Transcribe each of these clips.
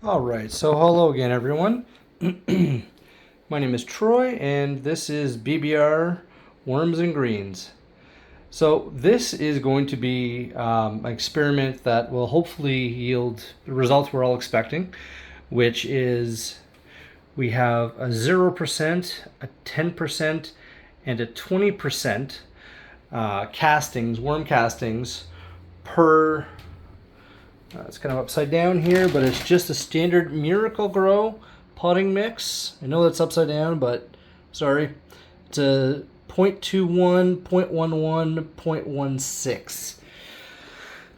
All right, so hello again, everyone. My name is Troy, and this is BBR Worms and Greens. So, this is going to be an experiment that will hopefully yield the results we're all expecting, which is we have a 0%, a 10%, and a 20% castings, worm castings per it's kind of upside down here, but it's just a standard Miracle Grow potting mix. I know that's upside down, but sorry. It's a 0.21, 0.11, 0.16.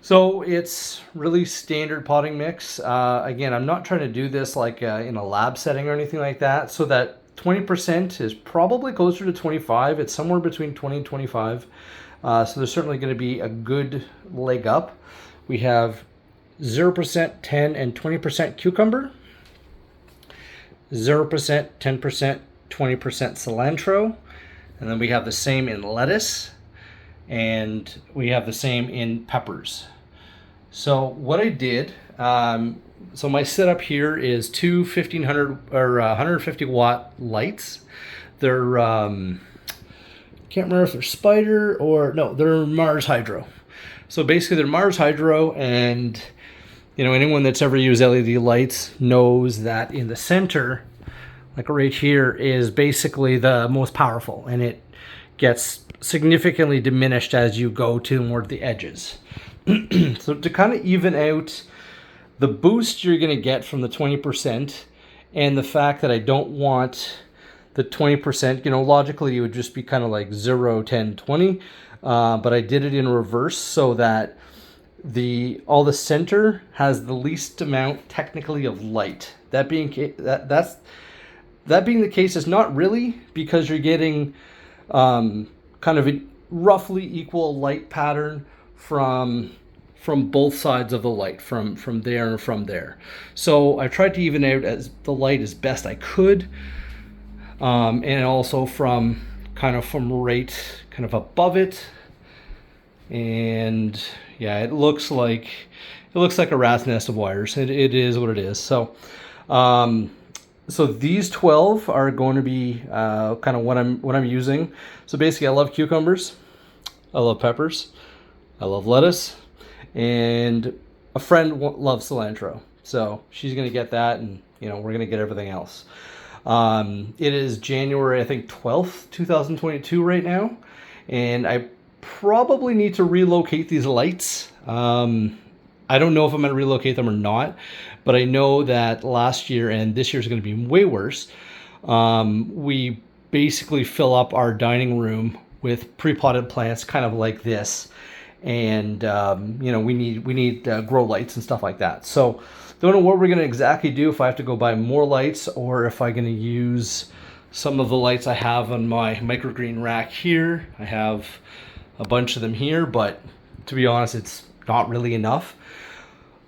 So it's really standard potting mix. Again, I'm not trying to do this like in a lab setting or anything like that. So that 20% is probably closer to 25. It's somewhere between 20 and 25. So there's certainly going to be a good leg up. We have 0%, 10, and 20% cucumber, 0%, 10%, 20% cilantro, and then we have the same in lettuce, and we have the same in peppers. So what I did, so my setup here is two 1500 or 150 watt lights. They're can't remember if they're Spider or no, they're Mars Hydro. So basically, they're Mars Hydro, and anyone that's ever used LED lights knows that in the center, like right here, is basically the most powerful, and it gets significantly diminished as you go toward the edges. So to kind of even out the boost you're going to get from the 20% and the fact that I don't want the 20%, logically it would just be kind of like 0, 10, 20. But I did it in reverse so that all the center has the least amount technically of light. That being the case is not really, because you're getting kind of a roughly equal light pattern from both sides of the light, from there and from there. So I tried to even out as the light as best I could, and also from right kind of above it. And yeah, it looks like a rat's nest of wires. It is what it is. So so these 12 are going to be kind of what I'm using. So basically, I love cucumbers, I love peppers, I love lettuce, and a friend loves cilantro. So she's going to get that, and we're going to get everything else. It is January, I think, 12th, 2022 right now, and I probably need to relocate these lights. I don't know if I'm going to relocate them or not, but I know that last year and this year is going to be way worse. We basically fill up our dining room with pre-potted plants, kind of like this, and we need grow lights and stuff like that. So don't know what we're going to exactly do, if I have to go buy more lights or if I'm going to use some of the lights I have on my microgreen rack here. I have a bunch of them here, but to be honest, it's not really enough.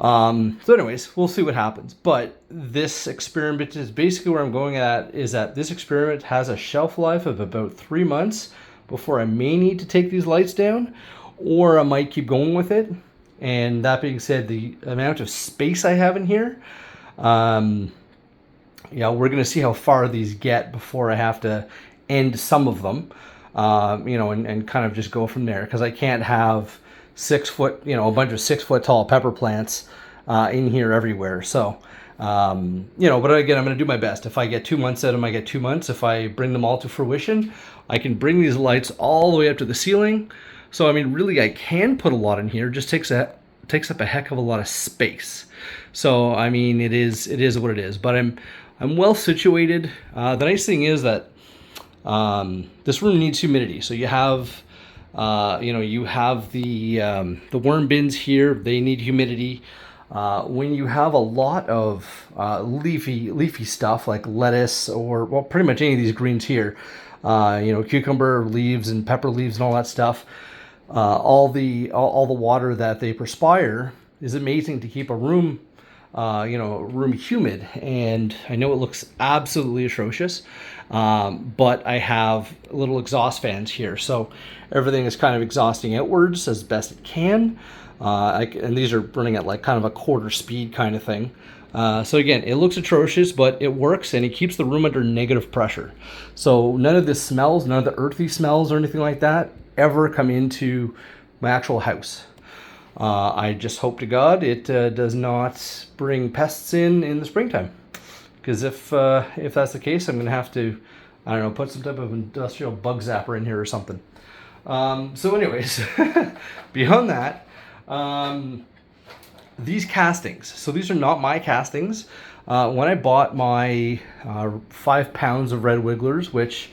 So anyways, we'll see what happens. But this experiment is basically where I'm going at, is that this experiment has a shelf life of about 3 months before I may need to take these lights down, or I might keep going with it. And that being said, the amount of space I have in here, we're going to see how far these get before I have to end some of them, and kind of just go from there. Because I can't have 6 foot, a bunch of 6 foot tall pepper plants in here everywhere. So, but again, I'm going to do my best. If I get 2 months out of them, I get 2 months. If I bring them all to fruition, I can bring these lights all the way up to the ceiling. So, I mean, really, I can put a lot in here. It just takes up a heck of a lot of space. So, I mean, it is what it is. But I'm well situated. The nice thing is that this room needs humidity. So you have, you have the worm bins here. They need humidity. When you have a lot of leafy stuff like lettuce or, well, pretty much any of these greens here, cucumber leaves and pepper leaves and all that stuff, all the water that they perspire is amazing to keep a room humid. And I know it looks absolutely atrocious, but I have little exhaust fans here, so everything is kind of exhausting outwards as best it can. And these are running at like kind of a quarter speed kind of thing. So again, it looks atrocious, but it works, and it keeps the room under negative pressure. So none of the smells, none of the earthy smells or anything like that ever come into my actual house. I just hope to God it does not bring pests in the springtime, because if that's the case, I'm gonna have to, I don't know, put some type of industrial bug zapper in here or something. So anyways, beyond that, these castings. So these are not my castings. When I bought my 5 pounds of red wigglers, which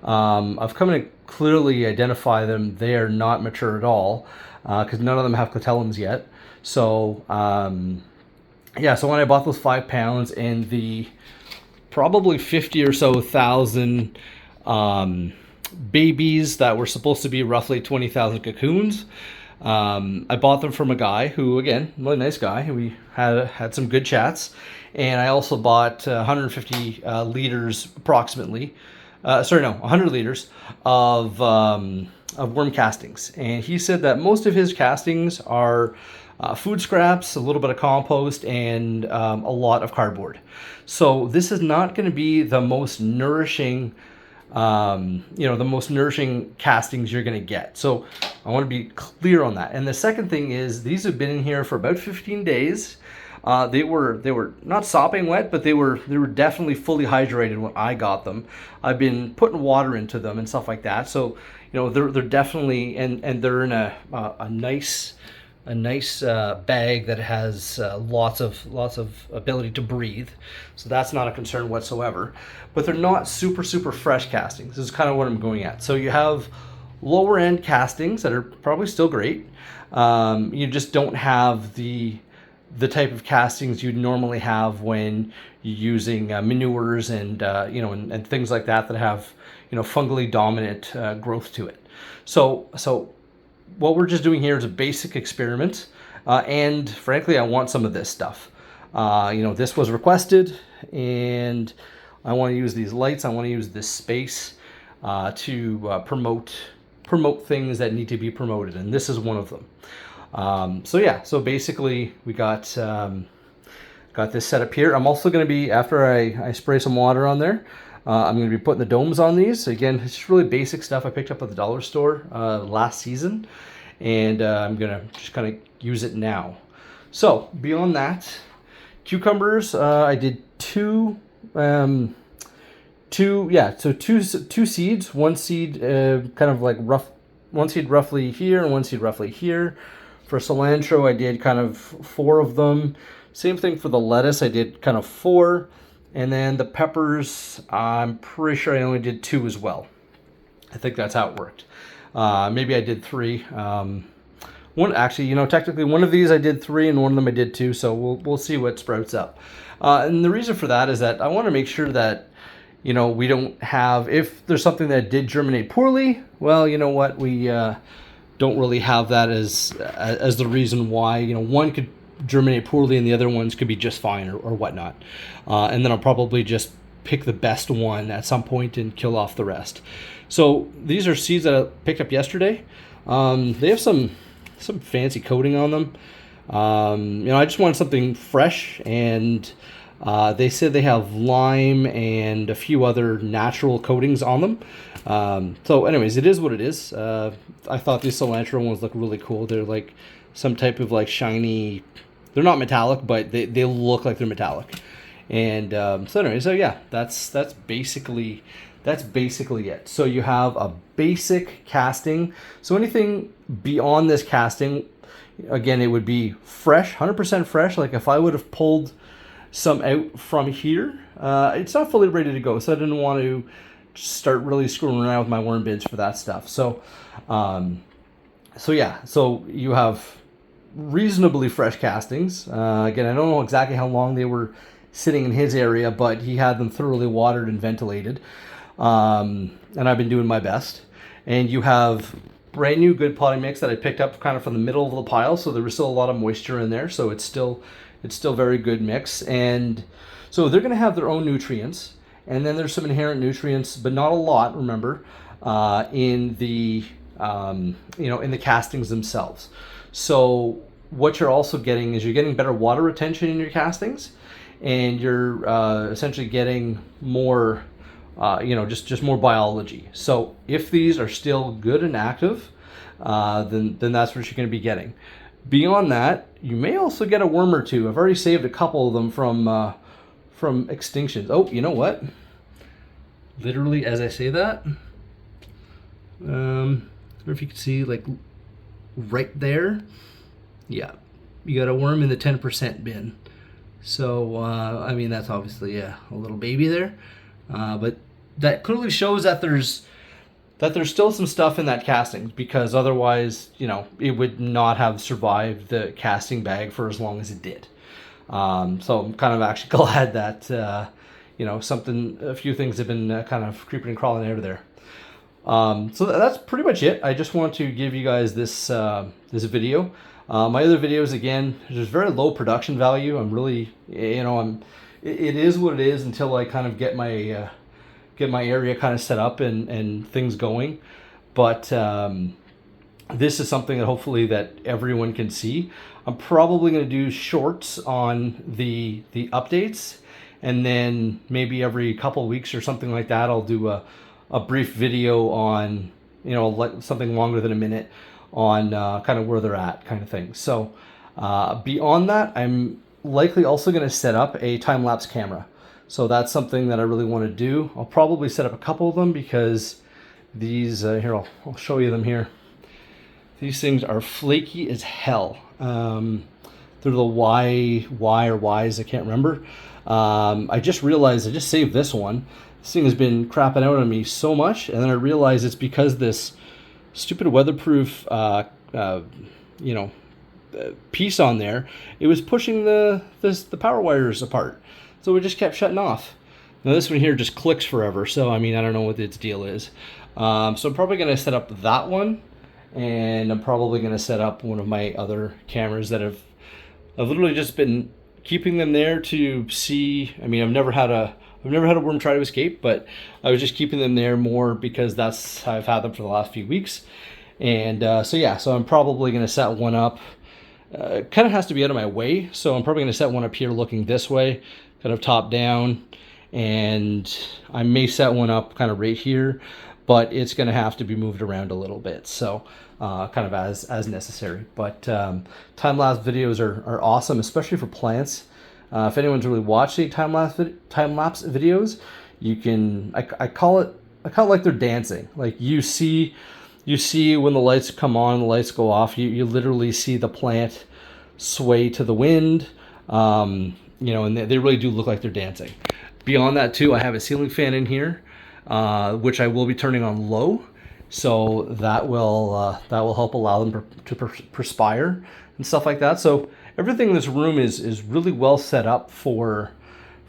I've come to clearly identify them, they are not mature at all, because none of them have clitellums yet. So yeah, so when I bought those 5 pounds and the probably 50 or so thousand babies that were supposed to be roughly 20,000 cocoons, I bought them from a guy who, again, really nice guy. We had some good chats, and I also bought 150 liters approximately. 100 liters of worm castings, and he said that most of his castings are food scraps, a little bit of compost, and a lot of cardboard. So this is not going to be the most nourishing, the most nourishing castings you're going to get. So I want to be clear on that. And the second thing is, these have been in here for about 15 days. They were not sopping wet, but they were definitely fully hydrated when I got them. I've been putting water into them and stuff like that. So they're definitely, and they're in a nice bag that has lots of ability to breathe. So that's not a concern whatsoever. But they're not super fresh castings. This is kind of what I'm going at. So you have lower end castings that are probably still great. You just don't have the type of castings you'd normally have when you're using manures and and things like that have fungally dominant growth to it. So what we're just doing here is a basic experiment, and frankly, I want some of this stuff. This was requested, and I want to use these lights. I want to use this space to promote things that need to be promoted, and this is one of them. So basically we got this set up here. I'm also going to be, after I spray some water on there, I'm going to be putting the domes on these. Again, it's just really basic stuff I picked up at the dollar store last season, and I'm going to just kind of use it now. So beyond that, cucumbers, I did two seeds. One seed kind of like one seed roughly here and one seed roughly here. For cilantro, I did kind of 4 of them. Same thing for the lettuce, I did kind of 4. And then the peppers, I'm pretty sure I only did 2 as well. I think that's how it worked. Maybe I did 3. Technically one of these I did 3 and one of them I did 2. So we'll see what sprouts up. And the reason for that is that I want to make sure that we don't have, if there's something that did germinate poorly, well, you know what, we don't really have that as the reason why. One could germinate poorly and the other ones could be just fine or whatnot. And then I'll probably just pick the best one at some point and kill off the rest. So these are seeds that I picked up yesterday. They have some fancy coating on them. I just wanted something fresh, and they said they have lime and a few other natural coatings on them. So anyways, it is what it is. I thought these cilantro ones look really cool. They're like some type of like shiny, they're not metallic, but they look like they're metallic. And so yeah, that's basically it. So you have a basic casting. So anything beyond this casting, again, it would be fresh, 100% fresh. Like if I would have pulled some out from here, it's not fully ready to go. So I didn't want to start really screwing around with my worm bins for that stuff. So you have reasonably fresh castings. Again, I don't know exactly how long they were sitting in his area, but he had them thoroughly watered and ventilated. And I've been doing my best. And you have brand new good potting mix that I picked up kind of from the middle of the pile, so there was still a lot of moisture in there, so it's still very good mix. And so they're going to have their own nutrients, and then there's some inherent nutrients, but not a lot, remember, in the in the castings themselves. So what you're also getting is you're getting better water retention in your castings, and you're essentially getting more, just more biology. So if these are still good and active, then that's what you're going to be getting. Beyond that, you may also get a worm or two. I've already saved a couple of them from extinctions. Oh, you know what? Literally, as I say that, I don't know if you can see, like right there. Yeah, you got a worm in the 10% bin. So I mean, that's obviously a little baby there, but that clearly shows that there's still some stuff in that casting, because otherwise, it would not have survived the casting bag for as long as it did. So I'm kind of actually glad that, a few things have been kind of creeping and crawling out of there. So that's pretty much it. I just want to give you guys this video. My other videos, again, there's very low production value. I'm really, it is what it is until I kind of get my area kind of set up and things going. But this is something that hopefully that everyone can see. I'm probably going to do shorts on the updates, and then maybe every couple of weeks or something like that, I'll do a brief video on, something longer than a minute on kind of where they're at, kind of thing. So beyond that, I'm likely also going to set up a time-lapse camera. So that's something that I really want to do. I'll probably set up a couple of them, because these, here, I'll show you them here. These things are flaky as hell. They're the Y or Ys, I can't remember. I just realized I just saved this one. This thing has been crapping out on me so much, and then I realized it's because this stupid weatherproof, piece on there, it was pushing the power wires apart. So it just kept shutting off. Now this one here just clicks forever, so I mean, I don't know what its deal is. So I'm probably going to set up that one, and I'm probably going to set up one of my other cameras that I've literally just been keeping them there to see. I mean, I've never had a worm try to escape, but I was just keeping them there more because that's how I've had them for the last few weeks. And so I'm probably going to set one up. Kind of has to be out of my way, so I'm probably going to set one up here looking this way, kind of top down, and I may set one up kind of right here, but it's going to have to be moved around a little bit, so kind of as necessary. But time-lapse videos are awesome, especially for plants. If anyone's really watching time-lapse videos, you can, I call it like they're dancing. Like you see when the lights come on, the lights go off, you literally see the plant sway to the wind, and they really do look like they're dancing. Beyond that too, I have a ceiling fan in here, which I will be turning on low, so that will help allow them to perspire and stuff like that. So everything in this room is really well set up for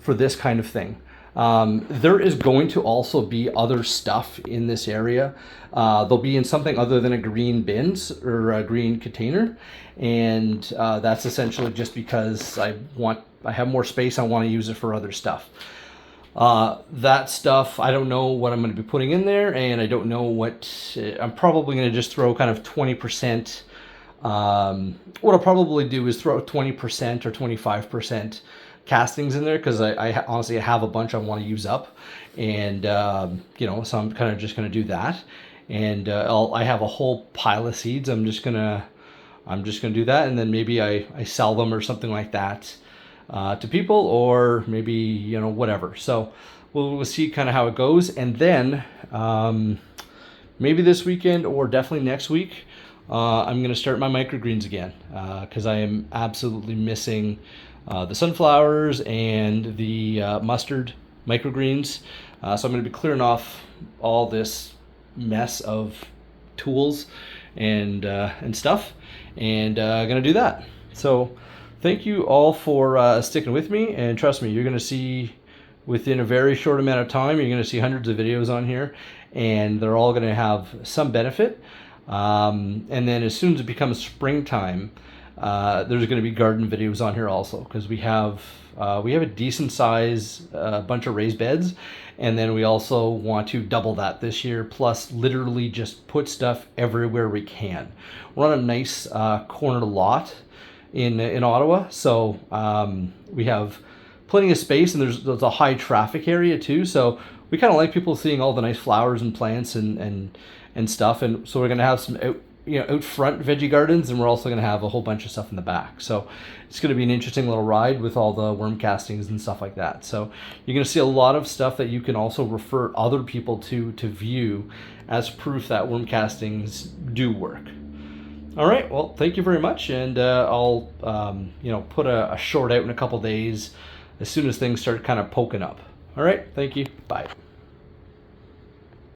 this kind of thing. There is going to also be other stuff in this area. They'll be in something other than a green bins or a green container, and that's essentially just because I have more space. I want to use it for other stuff. That stuff, I don't know what I'm going to be putting in there, and I don't know what I'm probably going to just throw kind of 20%. What I'll probably do is throw 20% or 25% castings in there, because I honestly have a bunch I want to use up, and so I'm kind of just going to do that. And I have a whole pile of seeds. I'm just gonna do that, and then maybe I sell them or something like that to people, or maybe whatever. So we'll see kind of how it goes, and then maybe this weekend or definitely next week, I'm going to start my microgreens again, because I am absolutely missing the sunflowers and the mustard microgreens. So I'm going to be clearing off all this mess of tools and stuff, and going to do that. So thank you all for sticking with me, and trust me, you're going to see within a very short amount of time, you're going to see hundreds of videos on here, and they're all going to have some benefit. And then as soon as it becomes springtime, there's going to be garden videos on here also, because we have a decent size bunch of raised beds, and then we also want to double that this year, plus literally just put stuff everywhere we can. We're on a nice corner lot in Ottawa, so we have plenty of space, and there's a high traffic area too. So we kind of like people seeing all the nice flowers and plants and stuff. And so we're gonna have some out front veggie gardens, and we're also gonna have a whole bunch of stuff in the back. So it's gonna be an interesting little ride with all the worm castings and stuff like that. So you're gonna see a lot of stuff that you can also refer other people to view as proof that worm castings do work. All right, well, thank you very much, and I'll put a short out in a couple days as soon as things start kind of poking up. All right, thank you. Bye.